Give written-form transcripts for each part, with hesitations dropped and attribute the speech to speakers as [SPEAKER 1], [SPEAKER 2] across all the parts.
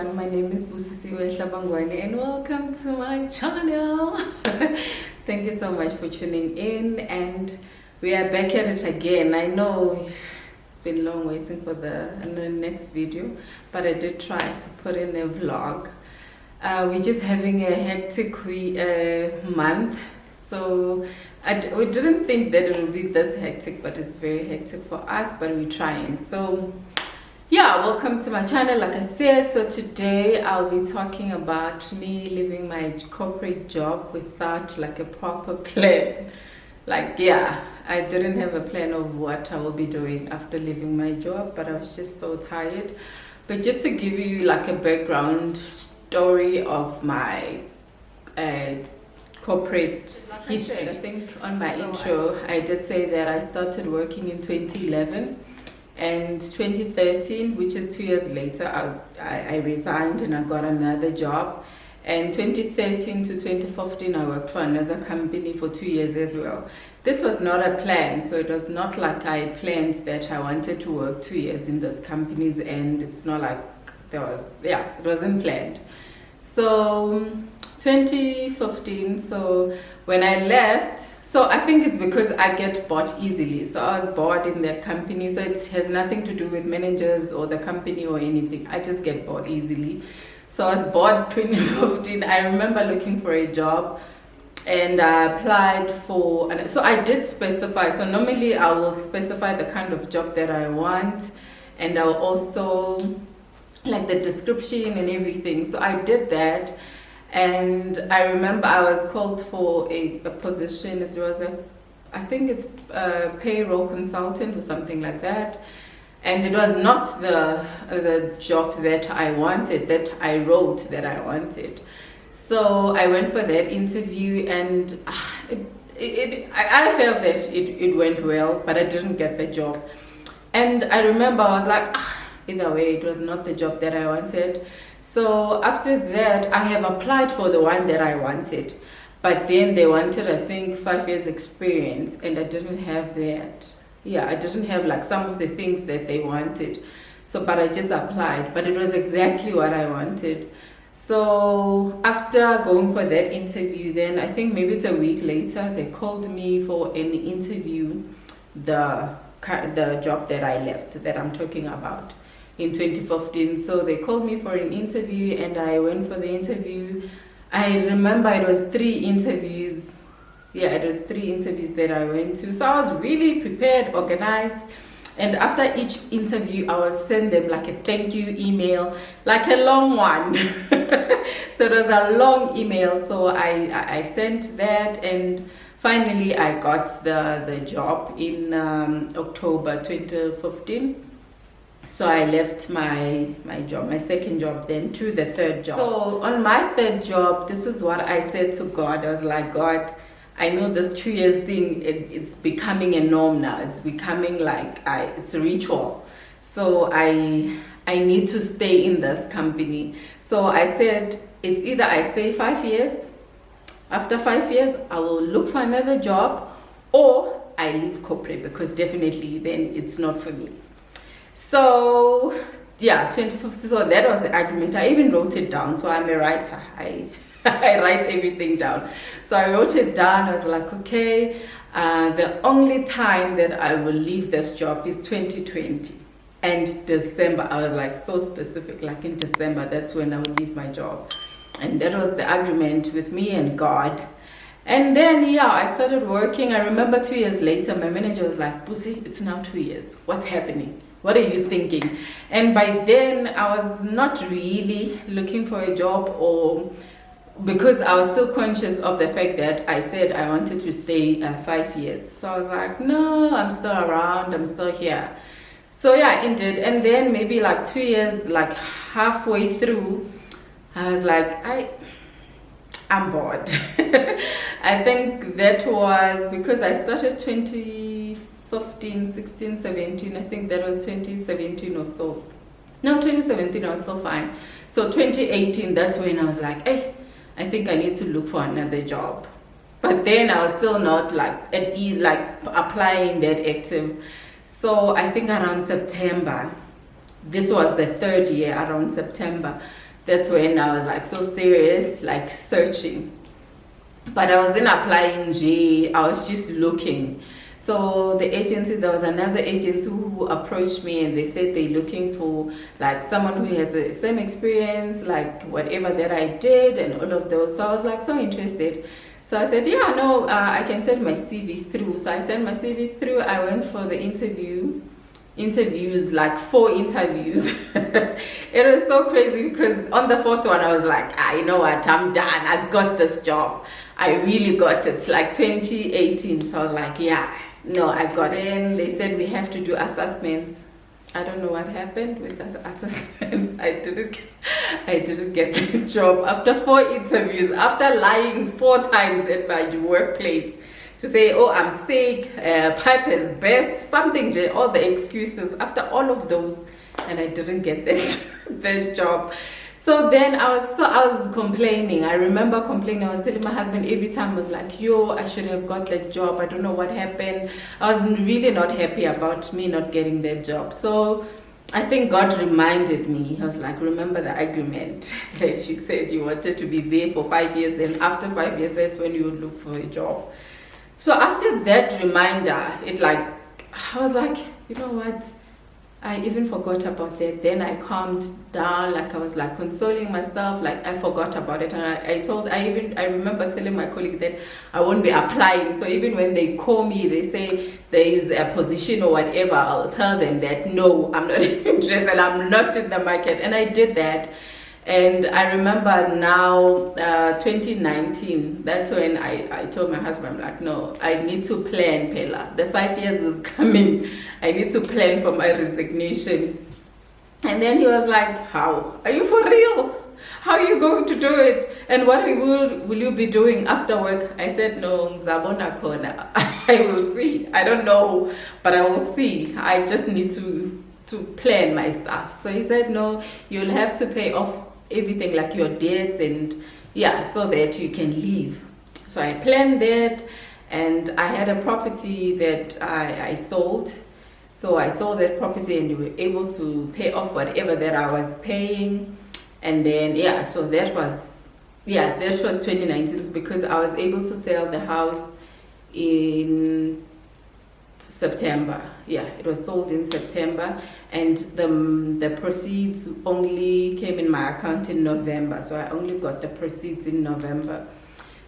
[SPEAKER 1] everyone, my name is Busisiwe Hlabangwane and welcome to my channel. Thank you so much for tuning in, and we are back at it again. I know it's been long waiting for the next video, but I did try to put in a vlog. We're just having a hectic month, so we didn't think that it would be this hectic, but it's very hectic for us, but we're trying. So yeah, welcome to my channel. Like I said, so today I'll be talking about me leaving my corporate job without like a proper plan. Like, yeah, I didn't have a plan of what I will be doing after leaving my job, but I was just so tired. But just to give you like a background story of my corporate history, I think on my intro I did say that I started working in 2011. And 2013, which is 2 years later, I resigned and I got another job. And 2013 to 2015, I worked for another company for 2 years as well. This was not a plan, so it was not like I planned that I wanted to work 2 years in those companies, and it's not like it wasn't planned. So 2015, so when I left, so I think it's because I get bored easily. So I was bored in that company, so it has nothing to do with managers or the company or anything. I just get bored easily. So I was bored 2015. I remember looking for a job and I applied for, and so I did specify. So normally I will specify the kind of job that I want, and I'll also like the description and everything. So I did that. And I remember I was called for a position. It was I think it's a payroll consultant or something like that. And it was not the job that I wanted, that I wrote that I wanted. So I went for that interview, and I felt that it went well, but I didn't get the job. And I remember I was like, either way, it was not the job that I wanted. So after that, I have applied for the one that I wanted, but then they wanted, I think, 5 years experience, and I didn't have that. Yeah, I didn't have like some of the things that they wanted. So, but I just applied, but it was exactly what I wanted. So after going for that interview, then I think maybe it's a week later, they called me for an interview, the job that I left, that I'm talking about, in 2015. So they called me for an interview, and I went for the interview. I remember it was 3 interviews. Yeah, it was 3 interviews that I went to. So I was really prepared, organized. And after each interview, I would send them like a thank you email, like a long one. So it was a long email. So I sent that, and finally I got the job in October 2015. So I left my job, my second job, then to the third job. So on my third job, this is what I said to God. I was like, God, I know this 2 years thing, it's becoming a norm now. It's becoming like, it's a ritual. So I need to stay in this company. So I said, it's either I stay 5 years, after 5 years, I will look for another job, or I leave corporate, because definitely then it's not for me. So yeah, 2015, so that was the agreement. I even wrote it down. So I'm a writer. I write everything down. So I wrote it down. I was like, okay, the only time that I will leave this job is 2020 and December. I was like so specific, like in December, that's when I will leave my job. And that was the agreement with me and God. And then, yeah, I started working. I remember 2 years later, my manager was like, Busi, it's now 2 years. What's happening? What are you thinking? And by then, I was not really looking for a job, or because I was still conscious of the fact that I said I wanted to stay 5 years. So I was like, no, I'm still around. I'm still here. So yeah, indeed. And then maybe like 2 years, like halfway through, I was like, I'm bored. I think that was because I started 2015, 16, 17. I think that was 2017 or so. No, 2017, I was still fine. So 2018, that's when I was like, hey, I think I need to look for another job. But then I was still not like at ease, like applying that active. So I think around September, this was the third year, around September, That's when I was like so serious, like searching. But I wasn't applying G, I was just looking. So the agency, there was another agency who approached me and they said they're looking for like someone who has the same experience, like whatever that I did and all of those. So I was like so interested. So I said, yeah, no, I can send my CV through. So I sent my CV through. I went for the interviews, like 4 interviews. It was so crazy because on the 4th one I was like, you know what, I'm done, I got this job, I really got it. Like 2018. So I was like, yeah, no, I got it. And they said we have to do assessments. I don't know what happened with those assessments. I didn't get the job after 4 interviews, after lying 4 times at my workplace to say, oh, I'm sick, pipe is best, something, all the excuses, after all of those, and I didn't get that job. So then I was complaining. I remember complaining. I was telling my husband every time, I was like, yo, I should have got that job. I don't know what happened. I was really not happy about me not getting that job. So I think God reminded me. I was like, remember the agreement that she said you wanted to be there for 5 years, and after 5 years, that's when you would look for a job. So after that reminder, I was like, you know what? I even forgot about that. Then I calmed down, like I was like consoling myself, like I forgot about it. And I remember telling my colleague that I won't be applying. So even when they call me, they say there is a position or whatever, I'll tell them that no, I'm not interested, I'm not in the market. And I did that. And I remember now, 2019, that's when I told my husband, I'm like, no, I need to plan, Pela. The 5 years is coming. I need to plan for my resignation. And then he was like, how? Are you for real? How are you going to do it? And what will you be doing after work? I said, no, Zabona Kona. I will see. I don't know, but I will see. I just need to plan my stuff. So he said, no, you'll have to pay off everything, like your debts, and so that you can leave. So I planned that, and I had a property that I sold. So I sold that property, and we were able to pay off whatever that I was paying. And then so that was 2019, because I was able to sell the house in September. It was sold in September, and the proceeds only came in my account in November. So I only got the proceeds in November.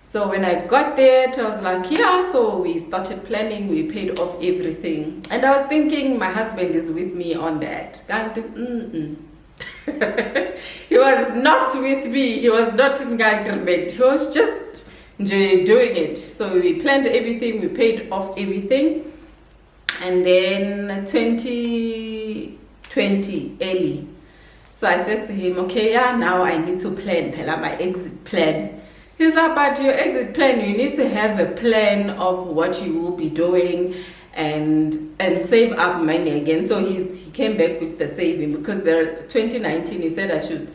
[SPEAKER 1] So when I got that, I was like, so we started planning, we paid off everything. And I was thinking my husband is with me on that. He was not with me, he was not in agreement, he was just doing it. So we planned everything, we paid off everything. And then 2020 early, so I said to him, okay, now I need to plan my exit plan. He's like, but your exit plan, you need to have a plan of what you will be doing and save up money again. So he came back with the saving, because 2019 he said I should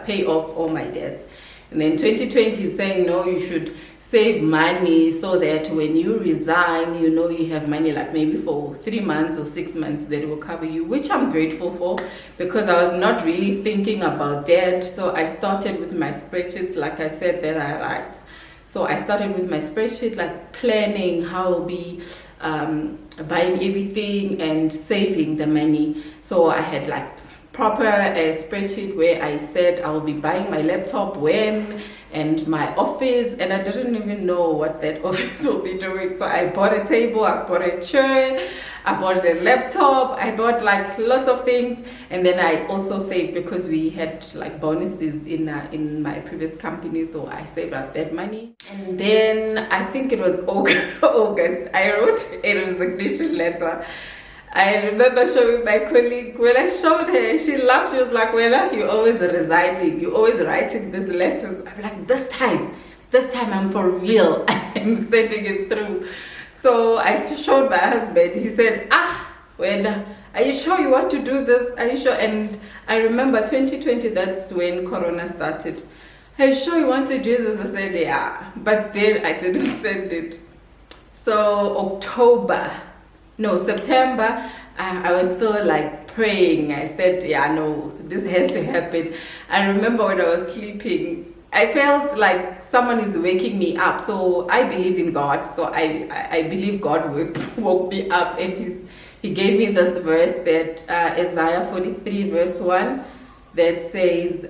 [SPEAKER 1] pay off all my debts. And then 2020 is saying, no, you should save money so that when you resign, you have money, like maybe for 3 months or 6 months that will cover you, which I'm grateful for, because I was not really thinking about that. So I started with my spreadsheets, like I said, that I write. So I started with my spreadsheet, like planning how I'll be buying everything and saving the money. So I had like proper spreadsheet where I said I will be buying my laptop when, and my office, and I didn't even know what that office will be doing. So I bought a table, I bought a chair, I bought a laptop, I bought like lots of things. And then I also saved, because we had like bonuses in my previous company, so I saved up that money. And then I think it was August, I wrote a resignation letter. I remember showing my colleague. When I showed her, she laughed. She was like, well, you're always resigning, you're always writing these letters. I'm like, this time I'm for real. I'm sending it through. So I showed my husband. He said, well, are you sure you want to do this? Are you sure? And I remember 2020, that's when Corona started. Are you sure you want to do this? I said, yeah. But then I didn't send it. So October No, September, I was still like praying. I said, yeah, no, this has to happen. I remember when I was sleeping, I felt like someone is waking me up. So I believe in God. So I believe God woke me up, and he gave me this verse that Isaiah 43 verse 1 that says,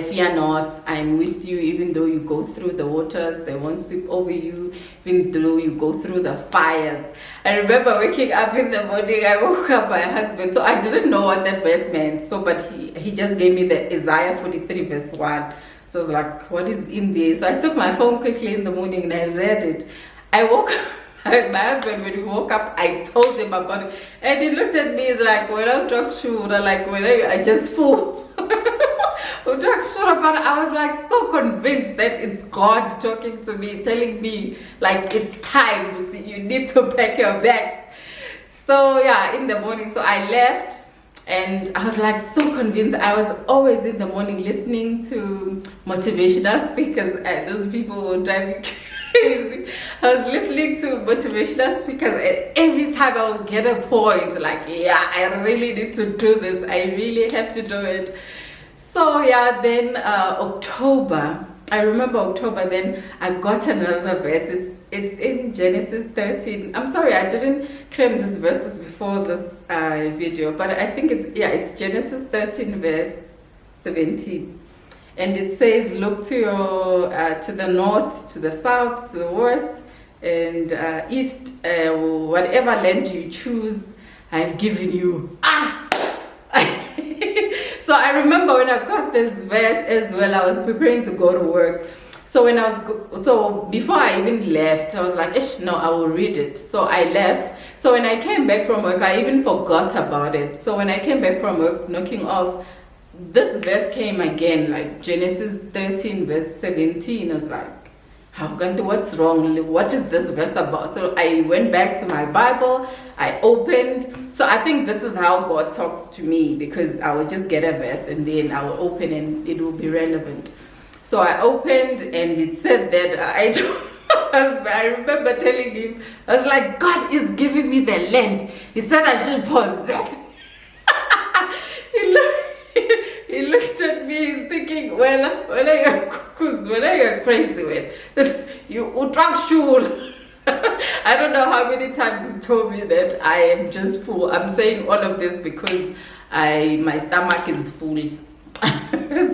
[SPEAKER 1] fear not, I'm with you. Even though you go through the waters, they won't sweep over you. Even though you go through the fires. I remember waking up in the morning. I woke up my husband, so I didn't know what that verse meant. So, but he just gave me the Isaiah 43 verse 1. So I was like, what is in there? So I took my phone quickly in the morning and I read it. I woke up. My husband, when we woke up, I told him about it, and he looked at me. He's like, "When I talk sure, like when I just fool." But I was like so convinced that it's God talking to me, telling me like it's time. You need to pack your bags. So yeah, in the morning, so I left. And I was like so convinced. I was always in the morning listening to motivational speakers, and those people would drive me crazy. I was listening to motivational speakers, and every time I would get a point, like, yeah, I really need to do this. I really have to do it. So yeah, then October, I remember October, then I got another verse. It's in Genesis 13. I'm sorry, I didn't claim these verses before this video, but I think it's Genesis 13 verse 17. And it says, look to your to the north, to the south, to the west, and east, whatever land you choose, I've given you. So I remember when I got this verse as well, I was preparing to go to work. So when so before I even left, I was like, no, I will read it. So I left. So when I came back from work, I even forgot about it. So when I came back from work, knocking off, this verse came again, like Genesis 13 verse 17. I was like, what's wrong? What is this verse about? So I went back to my Bible, I opened. So I think this is how God talks to me, because I will just get a verse and then I will open and it will be relevant. So I opened and it said that I remember telling him, I was like, God is giving me the land. He said I should possess. He looked at me, he's thinking, well, when are you crazy when? You drunk sure. I don't know how many times he told me that I am just full. I'm saying all of this because my stomach is full.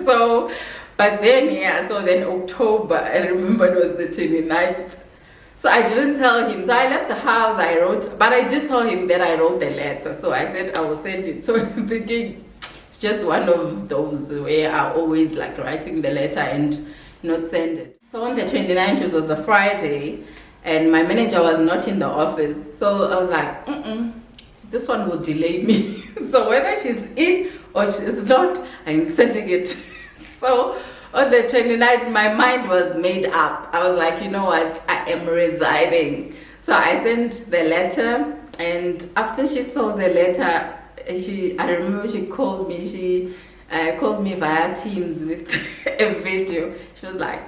[SPEAKER 1] So, but then, yeah, so then October, I remember it was the 29th. So I didn't tell him. So I left the house, I wrote, but I did tell him that I wrote the letter. So I said I will send it. So I was thinking, it's just one of those where I always like writing the letter and not send it. So on the 29th, it was a Friday, and my manager was not in the office. So I was like, this one will delay me. So whether she's in or she's not, I'm sending it. So on the 29th, my mind was made up. I was like, you know what, I am resigning. So I sent the letter, and after she saw the letter, I remember she called me. She called me via Teams with a video. She was like,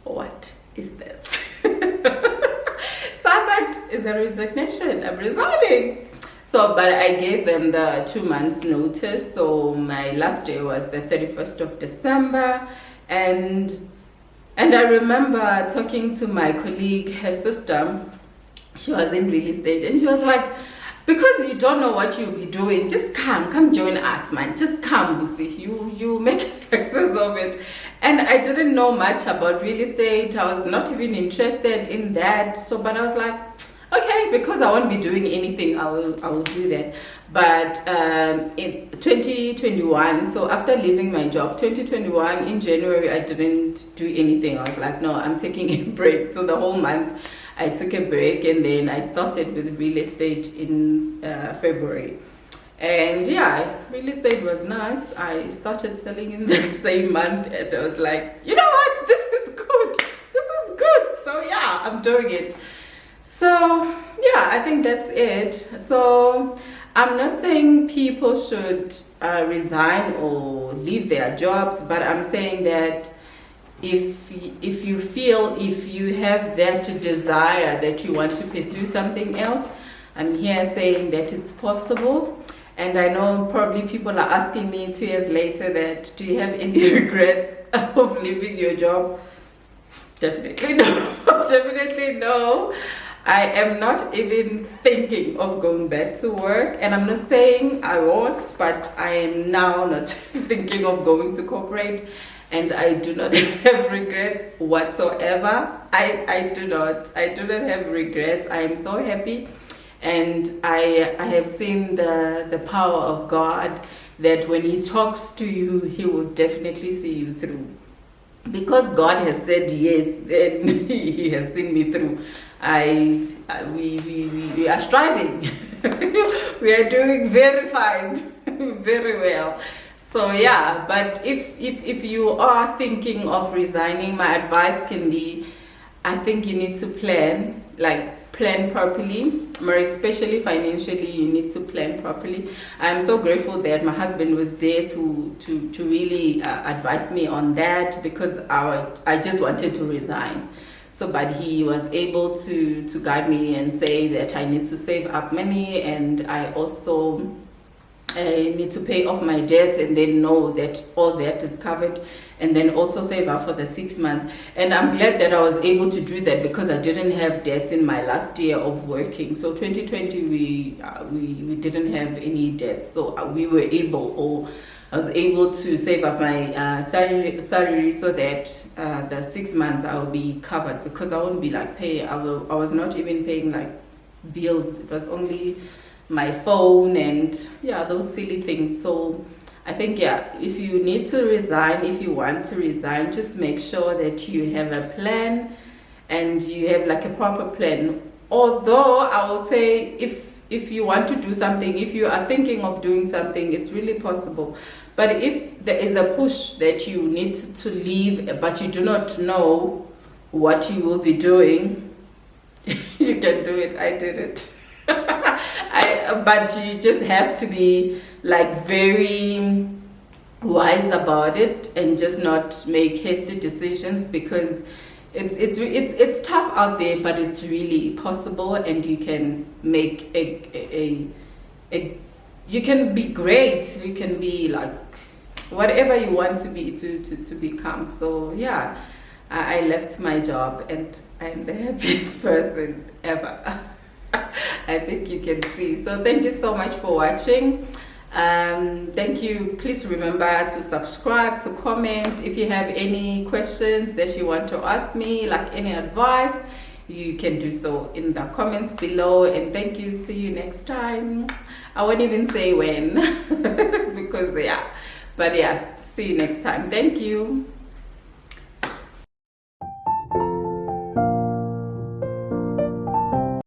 [SPEAKER 1] what is this? So I said, it's a resignation. I'm resigning. So, but I gave them the 2 months notice. So my last day was the 31st of December. And I remember talking to my colleague, her sister. She was in real estate, and she was like, because you don't know what you'll be doing, just come join us, man. Just come, Busi. You make a success of it. And I didn't know much about real estate. I was not even interested in that. So, but I was like, okay, because I won't be doing anything, I will do that. But in 2021, so after leaving my job, 2021 in January, I didn't do anything. I was like, no, I'm taking a break. So the whole month I took a break, and then I started with real estate in February. And yeah, real estate was nice. I started selling in that same month, and I was like, you know what, this is good. This is good. So yeah, I'm doing it. So yeah, I think that's it. So I'm not saying people should resign or leave their jobs, but I'm saying that if you feel, if you have that desire that you want to pursue something else, I'm here saying that it's possible. And I know probably people are asking me 2 years later that, do you have any regrets of leaving your job? Definitely no. Definitely no. I am not even thinking of going back to work, and I'm not saying I won't, but I am now not thinking of going to corporate, and I do not have regrets whatsoever. I do not have regrets. I am so happy, and I have seen the power of God, that when He talks to you, He will definitely see you through. Because God has said yes, then He has seen me through. We are striving. We are doing very fine, very well. So yeah, but if you are thinking of resigning, my advice can be, I think you need to plan properly, more especially financially. You need to plan properly. I'm so grateful that my husband was there to really advise me on that, because I just wanted to resign. So, but he was able to guide me and say that I need to save up money, and I also need to pay off my debts, and then know that all that is covered, and then also save up for the 6 months. And I'm glad that I was able to do that, because I didn't have debts in my last year of working. So 2020 we didn't have any debts, so we were able, or I was able to save up my salary so that the 6 months I will be covered, because I won't be like paying. I was not even paying like bills. It was only my phone and those silly things. So I think if you need to resign, if you want to resign, just make sure that you have a plan, and you have like a proper plan. Although I will say, if you want to do something, if you are thinking of doing something, it's really possible. But if there is a push that you need to leave, but you do not know what you will be doing, you can do it. I did it. But you just have to be like very wise about it, and just not make hasty decisions, because it's tough out there, but it's really possible, and you can make you can be great. You can be like whatever you want to be to become. So yeah, I left my job, and I'm the happiest person ever. I think you can see. So thank you so much for watching. Thank you. Please remember to subscribe, to comment. If you have any questions that you want to ask me, like any advice, you can do so in the comments below. And thank you. See you next time. I won't even say when because but see you next time. Thank you.